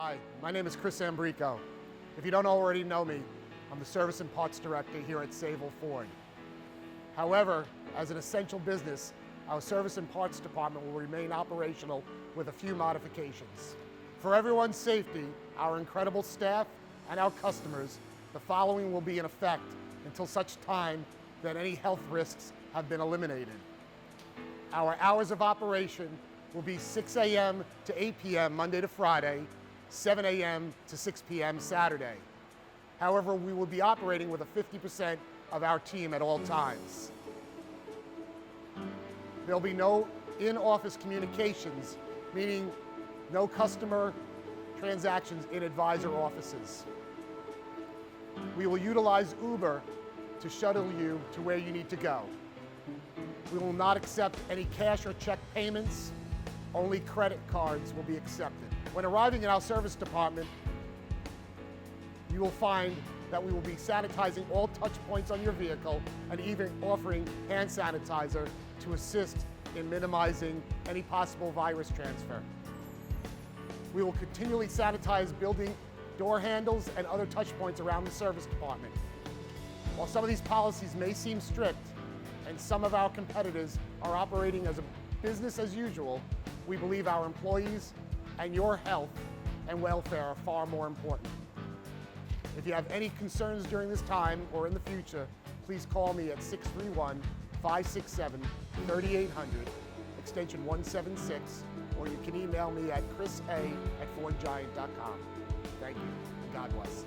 Hi, my name is Chris Ambrico. If you don't already know me, I'm the Service and Parts Director here at Sayville Ford. However, as an essential business, our Service and Parts Department will remain operational with a few modifications. For everyone's safety, our incredible staff, and our customers, the following will be in effect until such time that any health risks have been eliminated. Our hours of operation will be 6 a.m. to 8 p.m. Monday to Friday, 7 a.m. to 6 p.m. Saturday. However, we will be operating with a 50% of our team at all times. There'll be no in-office communications, meaning no customer transactions in advisor offices. We will utilize Uber to shuttle you to where you need to go. We will not accept any cash or check payments. Only credit cards will be accepted. When arriving in our service department, you will find that we will be sanitizing all touch points on your vehicle and even offering hand sanitizer to assist in minimizing any possible virus transfer. We will continually sanitize building door handles and other touch points around the service department. While some of these policies may seem strict and some of our competitors are operating as a business as usual, we believe our employees and your health and welfare are far more important. If you have any concerns during this time or in the future, please call me at 631-567-3800, extension 176, or you can email me at chris.a@fordgiant.com. Thank you, and God bless.